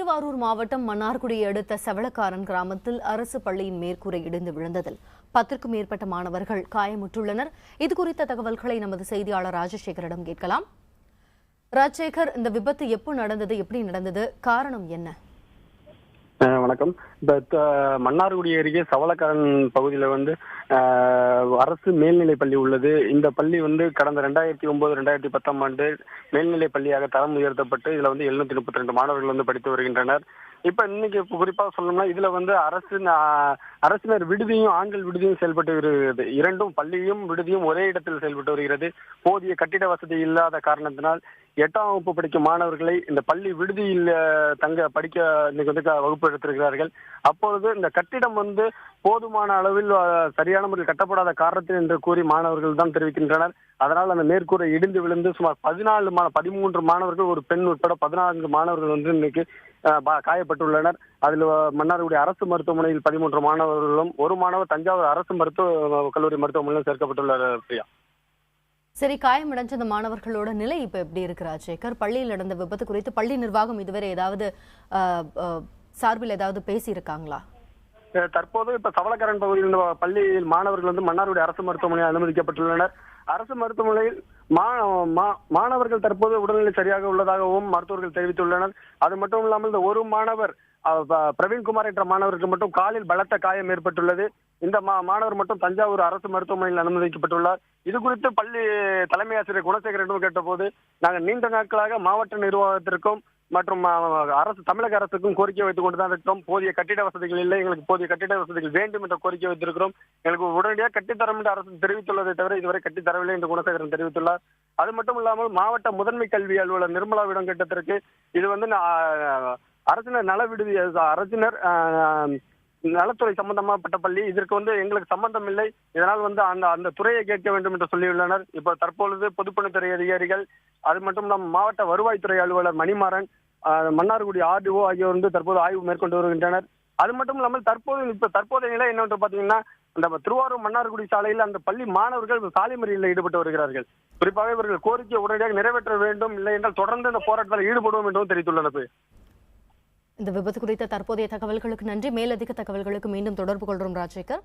திருவாரூர் மாவட்டம் மன்னார்குடியை அடுத்த செவளக்காரன் கிராமத்தில் அரசு பள்ளியின் மேற்கூரை இடிந்து விழுந்ததில் 10க்கும் மேற்பட்ட மாணவர்கள் காயமுற்றுள்ளனர். இதுகுறித்த தகவல்களை நமது செய்தியாளர் ராஜசேகரிடம் கேட்கலாம். ராஜசேகர், இந்த விபத்து எப்போ நடந்தது, எப்படி நடந்தது, காரணம் என்ன? வணக்கம். இந்த மன்னார்குடி அருகே சவளக்காரன் பகுதியில் அரசு மேல்நிலை பள்ளி உள்ளது. இந்த பள்ளி கடந்த 2009-2010 ஆண்டு மேல்நிலை பள்ளியாக தரம் உயர்த்தப்பட்டு இதுல 732 மாணவர்கள் படித்து வருகின்றனர். இப்ப இன்னைக்கு குறிப்பாக சொல்லணும்னா இதுல அரசினர் விடுதியும் ஆண்கள் விடுதியும் செயல்பட்டு வருகிறது. இரண்டும் பள்ளியும் விடுதியும் ஒரே இடத்தில் செயல்பட்டு வருகிறது. போதிய கட்டிட வசதி இல்லாத காரணத்தினால் 8ஆம் வகுப்பு படிக்கும் மாணவர்களை இந்த பள்ளி விடுதியில் படிக்க இன்னைக்கு வகுப்பு எடுத்திருக்கிறார்கள். அப்பொழுது இந்த கட்டிடம் போதுமான அளவில் சரியான முறையில் கட்டப்படாத காரணத்தில் என்று கூறி மாணவர்கள் தான் தெரிவிக்கின்றனர். அதனால் அந்த மேற்கூரை இடிந்து விழுந்து சுமார் 13 மாணவர்கள், ஒரு பெண் உட்பட 14 மாணவர்கள் இன்னைக்கு காயப்பட்டுள்ளனர். அதில் மன்னார்குடி அரசு மருத்துவமனையில் 13 மாணவர்களும், ஒரு மாணவர் தஞ்சாவூர் அரசு கல்லூரி மருத்துவமனையிலும் சேர்க்கப்பட்டுள்ளார். பிரியா, சரி, காயமடைஞ்ச அந்த மாணவர்களோட நிலை இப்ப எப்படி இருக்கு ராஜசேகர்? பள்ளியில் நடந்த விபத்து குறித்து பள்ளி நிர்வாகம் இதுவரை ஏதாவது சார்பில் ஏதாவது பேசி இருக்காங்களா? தற்போது இப்ப சவளக்காரன் பகுதியில் பள்ளியில் மாணவர்கள் மன்னார்குடி அரசு மருத்துவமனையில் அனுமதிக்கப்பட்டுள்ளனர். அரசு மருத்துவமனையில் மாணவர்கள் தற்போது உடல்நிலை சரியாக உள்ளதாகவும் மருத்துவர்கள் தெரிவித்துள்ளனர். அது மட்டும் இல்லாமல் இந்த ஒரு மாணவர் பிரவீன்குமார் என்ற மாணவருக்கு மட்டும் காலில் பலத்த காயம் ஏற்பட்டுள்ளது. இந்த மாணவர் மட்டும் தஞ்சாவூர் அரசு மருத்துவமனையில் அனுமதிக்கப்பட்டுள்ளார். இது குறித்து பள்ளி தலைமை ஆசிரியர் குணசேகரனிடம் கேட்டபோது, நாங்கள் நீண்ட நாட்களாக மாவட்ட நிர்வாகத்திற்கும் மற்றும் தமிழக அரசுக்கும் கோரிக்கை வைத்துக் கொண்டுதான் இருக்கிறோம். போதிய கட்டிட வசதிகள் இல்லை, எங்களுக்கு போதிய கட்டிட வசதிகள் வேண்டும் என்ற கோரிக்கை வைத்திருக்கிறோம். எங்களுக்கு உடனடியாக கட்டித்தரம் என்று அரசு தெரிவித்துள்ளதை தவிர இதுவரை கட்டித்தரவில்லை என்று குணசேகரன் தெரிவித்துள்ளார். அது மட்டும் இல்லாமல் மாவட்ட முதன்மை கல்வி அலுவலர் நிர்மலாவிடம் கேட்டதற்கு இது அரசினர் நல விடுதி, அரசினர் நலத்துறை சம்பந்தமாப்பட்ட பள்ளி, இதற்கு எங்களுக்கு சம்பந்தம் இல்லை, இதனால் அந்த துறையை கேட்க வேண்டும் என்று சொல்லியுள்ளனர். இப்போ தற்பொழுது பொதுப்பணித்துறை அதிகாரிகள், அது மட்டும் மாவட்ட வருவாய்த்துறை அலுவலர் மணிமாறன், மன்னார்குடி ஆர்டிஓ ஆகியோர் தற்போது ஆய்வு மேற்கொண்டு வருகின்றனர். அது மட்டும் இல்லாமல் தற்போதைய நிலை என்னவென்று பாத்தீங்கன்னா, அந்த திருவாரூர் மன்னார்குடி சாலையில் அந்த பள்ளி மாணவர்கள் சாலை மறியலில் ஈடுபட்டு வருகிறார்கள். குறிப்பாக இவர்கள் கோரிக்கையை உடனடியாக நிறைவேற்ற வேண்டும், இல்லை என்றால் தொடர்ந்து இந்த போராட்டத்தில் ஈடுபடுவோம் என்றும் தெரிவித்துள்ளனர். இந்த விபத்து குறித்த தற்போதைய தகவல்களுக்கு நன்றி. மேலதிக தகவல்களுக்கு மீண்டும் தொடர்பு கொள்றோம் ராஜசேகர்.